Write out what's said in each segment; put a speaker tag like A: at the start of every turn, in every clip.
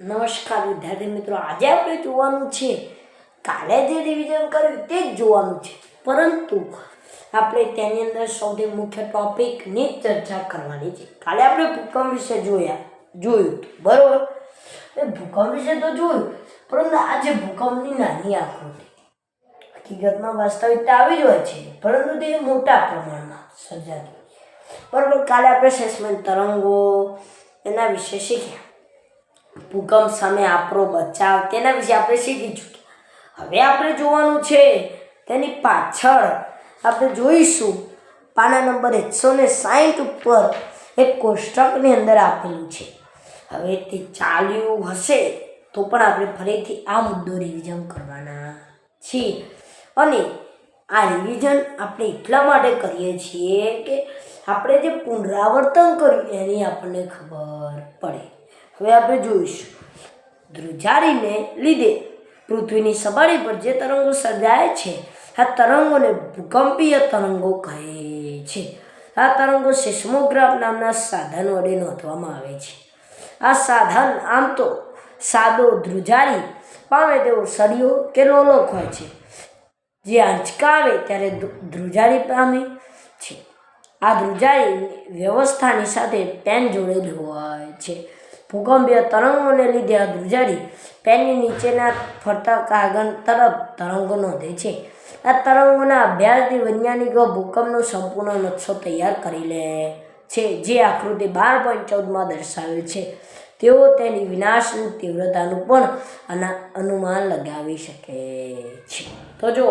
A: નમસ્કાર વિદ્યાર્થી મિત્રો, આજે આપણે જોવાનું છે કાલે જે રિવિઝન કર્યું તે જ જોવાનું છે, પરંતુ આપણે તેની અંદર સૌથી મુખ્ય ટોપિકની ચર્ચા કરવાની છે. કાલે આપણે ભૂકંપ વિશે જોયું બરોબર. ભૂકંપ વિશે તો જોયું, પરંતુ આજે ભૂકંપની નાની આકૃતિ હકીકતમાં વાસ્તવિકતા આવી જ હોય છે, પરંતુ તે મોટા પ્રમાણમાં સર્જાતી બરોબર. કાલે આપણે સેસ્મિક તરંગો એના વિશે શીખ્યા. ભૂકંપ સામે આપણો બચાવ તેના વિશે આપણે શીખી ચૂક્યા. હવે આપણે જોવાનું છે તેની પાછળ આપણે જોઈશું પાના નંબર 160 ઉપર એક કોષ્ટકની અંદર આપેલું છે. હવે તે ચાલ્યું હશે તો પણ આપણે ફરીથી આ મુદ્દો રિવિઝન કરવાના છીએ, અને આ રિવિઝન આપણે એટલા માટે કરીએ છીએ કે આપણે જે પુનરાવર્તન કર્યું એની આપણને ખબર પડે. હવે આપણે જોઈશું ધ્રુજારીને લીધે પૃથ્વીની સપાટી પર જે તરંગો સર્જાય છે આ તરંગોને ભૂકંપીય તરંગો કહે છે. આ તરંગો સેસ્મોગ્રાફ નામના સાધન વડે નોંધવામાં આવે છે. આ સાધન આમ તો સાદો ધ્રુજારી પામે તેવો સળિયો કે લોલક હોય છે. જે આંચકા આવે ત્યારે ધ્રુજારી પામે છે. આ ધ્રુજારી વ્યવસ્થાની સાથે પેન જોડેલી હોય છે. ભૂકંપીય તરંગોને લીધે આ ધ્રુજારી પેનની નીચેના ફરતા કાગળ તરફ તરંગો નોંધે છે. આ તરંગોના અભ્યાસથી વૈજ્ઞાનિકો ભૂકંપનો સંપૂર્ણ નકશો તૈયાર કરી લે છે, જે આકૃતિ 12.14માં દર્શાવેલ છે. તેઓ તેની વિનાશની તીવ્રતાનું પણ અનુમાન લગાવી શકે છે. તો જો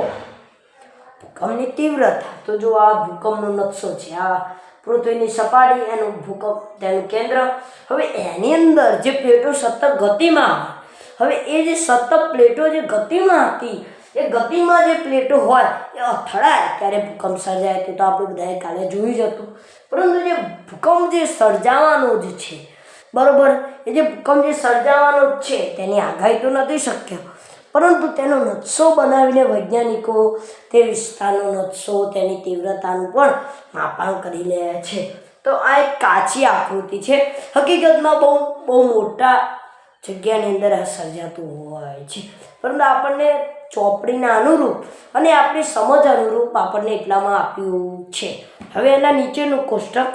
A: ભૂકંપની તીવ્રતા, તો જો આ ભૂકંપનો નકશો છે, આ પૃથ્વીની સપાટી, એનું ભૂકંપ તેનું કેન્દ્ર. હવે એની અંદર જે પ્લેટો સતત ગતિમાં, હવે એ જે સતત પ્લેટો જે ગતિમાં હતી, એ ગતિમાં જે પ્લેટો હોય એ અથડાય ત્યારે ભૂકંપ સર્જાય. તે તો આપણે બધાએ કાલે જોયું જ હતું. પરંતુ જે ભૂકંપ જે સર્જાવાનો જ છે બરોબર, એ જે ભૂકંપ જે સર્જાવાનો જ છે તેની આગાહી તો નથી શક્ય, પરંતુ તેનો નકશો બનાવીને વૈજ્ઞાનિકો તે વિસ્તારનો નકશો, તેની તીવ્રતાનું પણ માપાંક કરી લે છે. તો આ એક કાચી આકૃતિ છે. હકીકતમાં બહુ મોટા જગ્યાની અંદર આ સર્જાતું હોય છે, પરંતુ આપણને ચોપડીના અનુરૂપ અને આપણી સમજ અનુરૂપ આપણને એટલામાં આપ્યું છે. હવે એના નીચેનું કોષ્ટક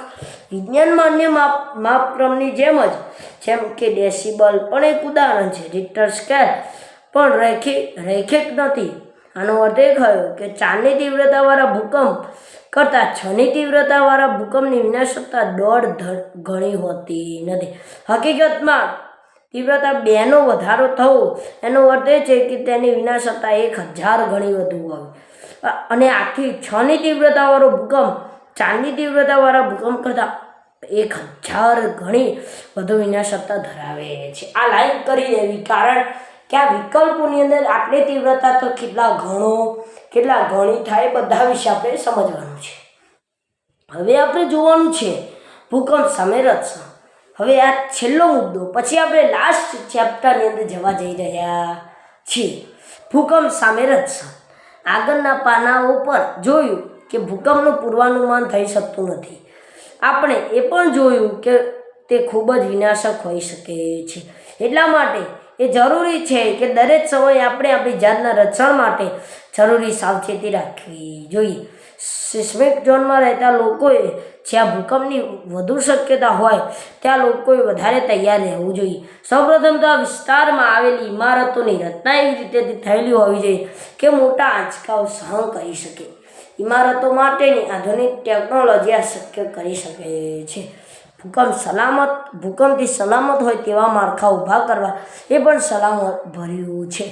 A: વિજ્ઞાનમાં અન્ય માપક્રમની જેમ કે ડેસિબલ પણ એક ઉદાહરણ છે. રિક્ટર સ્કેલ પણ રૈખિક નથી. આનો અર્થ એ થયો કે 4ની તીવ્રતાવાળા ભૂકંપ કરતાં 6ની તીવ્રતાવાળા ભૂકંપની વિનાશકતા 1.5 ગણી હોતી નથી. હકીકતમાં તીવ્રતા 2નો વધારો થવો એનો અર્થ એ છે કે તેની વિનાશકતા 1000 ગણી વધુ હોય, અને આખી 6ની તીવ્રતાવાળો ભૂકંપ 4ની તીવ્રતાવાળા ભૂકંપ કરતાં 1000 ગણી વધુ વિનાશકતા ધરાવે છે. આ લાઈન કરી દેવી, કારણ કે આ વિકલ્પોની અંદર આટલી તીવ્રતા તો કેટલા ગણી થાય બધા વિશે આપણે સમજવાનું છે. હવે આપણે જોવાનું છે ભૂકંપ સામે રક્ષણ. હવે આ છેલ્લો મુદ્દો, પછી આપણે લાસ્ટ ચેપ્ટરની અંદર જવા જઈ રહ્યા છીએ. ભૂકંપ સામે રક્ષણ. આગળના પાનાઓ પર જોયું કે ભૂકંપનું પૂર્વાનુમાન થઈ શકતું નથી. આપણે એ પણ જોયું કે તે ખૂબ જ વિનાશક હોઈ શકે છે. એટલા માટે એ જરૂરી છે કે દરેક સમયે આપણે આપણી જાતના રક્ષણ માટે જરૂરી સાવચેતી રાખવી જોઈએ. સિસ્મિક ઝોનમાં રહેતા લોકોએ જ્યાં ભૂકંપની વધુ શક્યતા હોય ત્યાં લોકોએ વધારે તૈયાર રહેવું જોઈએ. સૌપ્રથમ તો આ વિસ્તારમાં આવેલી ઇમારતોની રચના એવી રીતે થયેલી હોવી જોઈએ કે મોટા આંચકાઓ સહન કરી શકે. ઇમારતો માટેની આધુનિક ટેકનોલોજી આ શક્ય કરી શકે છે. ભૂકંપથી સલામત હોય તેવા માળખા ઊભા કરવા એ પણ સલામત ભર્યું છે.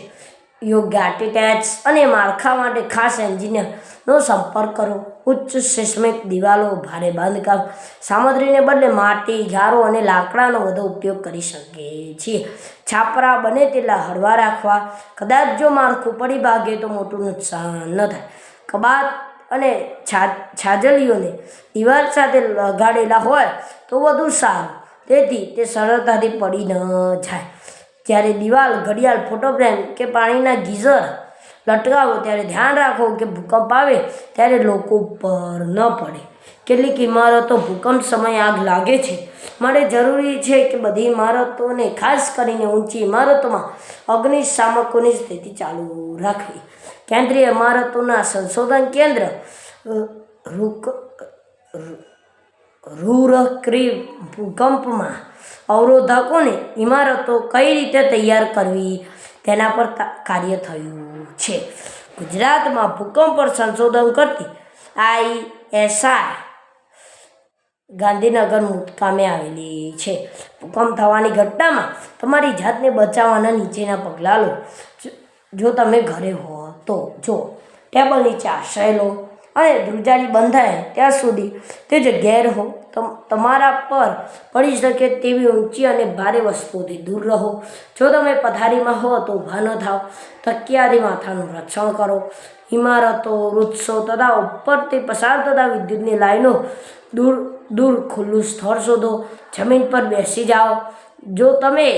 A: યોગ્ય આર્કિટેક્ટ્સ અને માળખા માટે ખાસ એન્જિનિયરનો સંપર્ક કરો. ઉચ્ચ સિસ્મિક દિવાલો, ભારે બાંધકામ સામગ્રીને બદલે માટી, ગારો અને લાકડાનો વધુ ઉપયોગ કરી શકીએ છીએ. છાપરા બને તેટલા હળવા રાખવા. કદાચ જો માળખું પડી ભાગે તો મોટું નુકસાન ન થાય. કબાટ અને છાજલીઓને દિવાલ સાથે લગાડેલા હોય તો વધુ સારું, તેથી તે સરળતાથી પડી ન જાય. જ્યારે દિવાલ, ઘડિયાળ, ફોટોફ્રેમ કે પાણીના ગીઝર લટકાવો ત્યારે ધ્યાન રાખો કે ભૂકંપ આવે ત્યારે લોકો ઉપર ન પડે કેટલીક ઇમારતો ભૂકંપ સમયે આગ લાગે છે, માટે જરૂરી છે કે બધી ઇમારતોને, ખાસ કરીને ઊંચી ઇમારતોમાં અગ્નિશામકોની સ્થિતિ ચાલુ રાખવી. કેન્દ્રીય ઇમારતોના સંશોધન કેન્દ્ર રૂરકી ભૂકંપમાં અવરોધકોને ઇમારતો કઈ રીતે તૈયાર કરવી તેના પર કાર્ય થયું છે. ગુજરાતમાં ભૂકંપ પર સંશોધન કરતી ISR ગાંધીનગર મુકામે આવેલી છે. ભૂકંપ થવાની ઘટનામાં તમારી જાતને બચાવવાના નીચેના પગલાં લો. જો તમે ઘરે હો તો જો ટેબલ નીચે આશ્રય લો અને ધ્રુજારી બંધાય ત્યાં સુધી તે જગ્યાએ રહો. તમારા પર પડી શકે તેવી ઊંચી અને ભારે વસ્તુઓથી દૂર રહો. જો તમે પથારીમાં હો તો ઊભા ન થાવ. તકિયાથી માથાનું રક્ષણ કરો. ઇમારતો, વૃક્ષો તથા ઉપરથી પસાર થતા વિદ્યુતની લાઈનો દૂર ખુલ્લું સ્થળ શોધો. જમીન પર બેસી જાઓ. જો તમે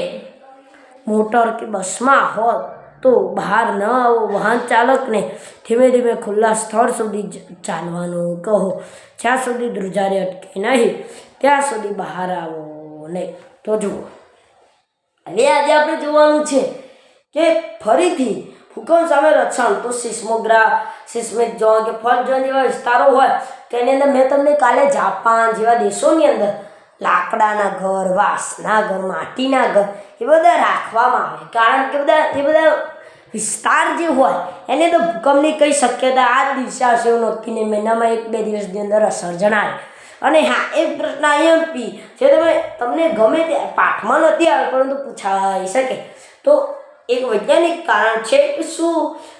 A: મોટર કે બસમાં હો તો બહાર ન આવો. વાહન ચાલકને ધીમે ધીમે ખુલ્લા સ્થળ સુધી ચાલવાનું કહો. જ્યાં સુધી ધ્રુજારી અટકે નહીં ત્યાં સુધી બહાર આવો નહીં. તો જુઓ, હવે આજે આપણે જોવાનું છે કે ફરીથી ભૂકંપ સામે રક્ષણ. તો સિસ્મિક ઝોન કે ફોલ્ટ ઝોન જેવા વિસ્તારો હોય તેની અંદર મેં તમને કાલે જાપાન જેવા દેશોની અંદર લાકડાના ઘર, વાંસના ઘર, માટીના ઘર એ બધા રાખવામાં આવે. કારણ કે એ બધા વિસ્તાર જે હોય એને તો ભૂકંપની કઈ શક્યતા આ જ દિવસે આવશે એવું નક્કી નહીં. મહિનામાં 1-2 દિવસની અંદર અસર જણાય. અને હા, એક પ્રશ્ન IMP જે તમને ગમે તે પાઠમાં નથી આવે પરંતુ પૂછાઈ શકે. તો એક વૈજ્ઞાનિક કારણ છે કે શું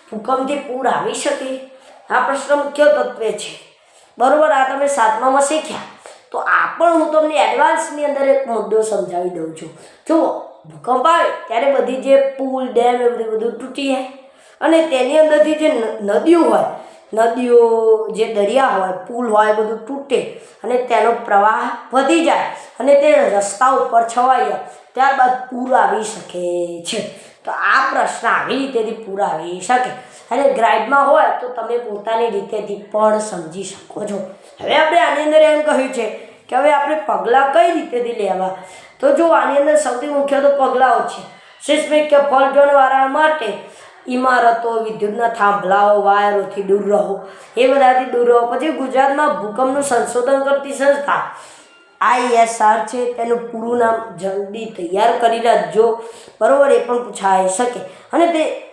A: ભૂકંપથી પૂર આવી શકે? આ પ્રશ્ન મુખ્ય તત્વ છે. બરાબર, આ તમે 7મામાં શીખ્યા. તો આ પણ હું તમને એડવાન્સની અંદર એક મુદ્દો સમજાવી દઉં છું. જુઓ, ભૂકંપ આવે ત્યારે બધી જે પુલ, ડેમ એ બધું તૂટી જાય અને તેની અંદરથી જે નદીઓ હોય, જે દરિયા હોય, પુલ હોય, બધું તૂટે અને તેનો પ્રવાહ વધી જાય અને તે રસ્તા ઉપર છવાઈ જાય. ત્યારબાદ પૂર આવી શકે છે. તો આ પ્રશ્ન આવી રીતેથી પૂર આવી શકે અને ગ્રાઇડમાં હોય તો તમે પોતાની રીતેથી પણ સમજી શકો છો. હવે આપણે આની અંદર એમ કહ્યું છે કે હવે આપણે પગલાં કઈ રીતેથી લેવા. તો જો આની અંદર સૌથી મુખ્ય તો પગલાઓ છે. સિસ્મિક કે ફોલ્ટ ઝોનવાળા માટે ઇમારતો, વિદ્યુતના થાંભલાઓ, વાયરોથી દૂર રહો. એ બધાથી દૂર રહો. પછી ગુજરાતમાં ભૂકંપનું સંશોધન કરતી સંસ્થા ISR છે, તેનું પૂરું નામ જલ્દી તૈયાર કરી રાખજો. બરાબર, એ પણ પૂછાઈ શકે. અને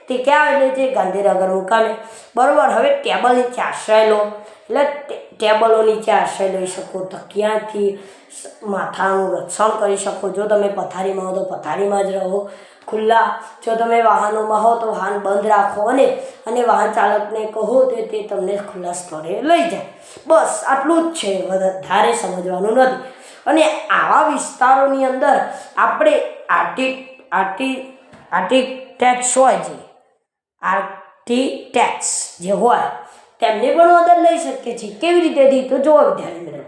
A: તે ક્યાં આવેલું છે? ગાંધીનગર મુકામે. બરાબર, હવે ટેબલ નીચે આશ્રય લો. એટલે ટેબલો નીચે આશ્રય લઈ શકો. તકિયાથી માથાનું રક્ષણ કરી શકો. જો તમે પથારીમાં હો તો પથારીમાં જ રહો ખુલ્લા. જો તમે વાહનોમાં હો તો વાહન બંધ રાખો અને વાહન ચાલકને કહો તો તે તમને ખુલ્લા સ્થળે લઈ જાય. બસ આટલું જ છે, વધારે સમજવાનું નથી. અને આવા વિસ્તારોની અંદર આપણે આર્કિટેક્ટ્સ હોય તેમને પણ મદદ લઈ શકીએ છીએ. કેવી રીતેથી? તો જુઓ વિદ્યાર્થી મિત્રો,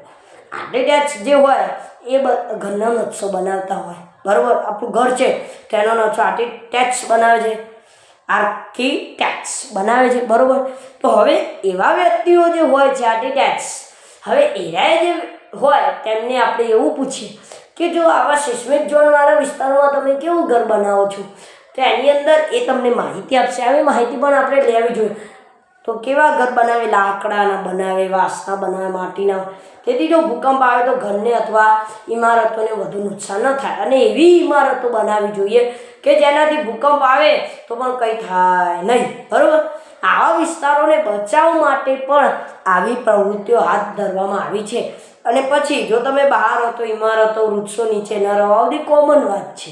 A: આર્કિટેક્ટ્સ જે હોય એ ઘરનો નકશો બનાવતા હોય. બરાબર, આપણું ઘર છે તેનો નકશો આર્કિટેક્ટ્સ બનાવે છે. બરાબર, તો હવે એવા વ્યક્તિઓ જે હોય છે આર્કિટેક્ટ્સ, હવે એરાએ જે હોય તેમને આપણે એવું પૂછીએ કે જો આવા સિસ્મિક ઝોનવાળા વિસ્તારોમાં તમે કેવું ઘર બનાવો છો, તો એની અંદર એ તમને માહિતી આપશે. આવી માહિતી પણ આપણે લેવી જોઈએ. તો કેવા ઘર બનાવે? લાકડાના બનાવે, વાંસના બનાવે, માટીના. તેથી જો ભૂકંપ આવે તો ઘરને અથવા ઇમારતોને વધુ નુકસાન ન થાય. અને એવી ઇમારતો બનાવવી જોઈએ કે જેનાથી ભૂકંપ આવે તો પણ કંઈ થાય નહીં. બરાબર, આવા વિસ્તારોને બચાવવા માટે પણ આવી પ્રવૃત્તિઓ હાથ ધરવામાં આવી છે. અને પછી જો તમે બહાર હો તો ઇમારતો, વૃક્ષો નીચે ન રહો. આ બધી કોમન વાત છે.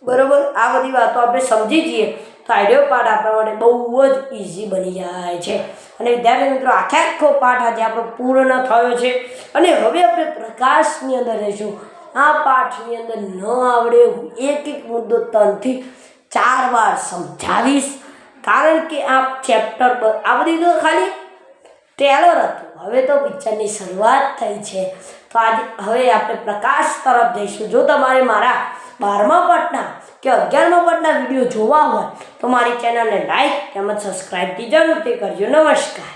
A: બરાબર, આ બધી વાતો આપણે સમજી જઈએ તો આઈડિયો પાઠ આપણા માટે બહુ જ ઇઝી બની જાય છે. અને વિદ્યાર્થી મિત્રો, આખો પાઠ આજે આપણો પૂર્ણ થયો છે. અને હવે આપણે પ્રકાશની અંદર રહીશું. આ પાઠની અંદર ન આવડે હું એક મુદ્દો 3 થી 4 વાર સમજાવીશ. કારણ કે આ ચેપ્ટર પર આ બધી તો ખાલી ટેલર હતું. હવે તો પિક્ચરની શરૂઆત થઈ છે. તો આજે હવે આપણે પ્રકાશ તરફ જઈશું. જો તમારે મારા 12મા પાઠના કે 11મા પાઠના વિડીયો જોવા હોય તો મારી ચેનલને લાઈક તેમજ સબસ્ક્રાઈબથી જરૂરથી કરજો. નમસ્કાર.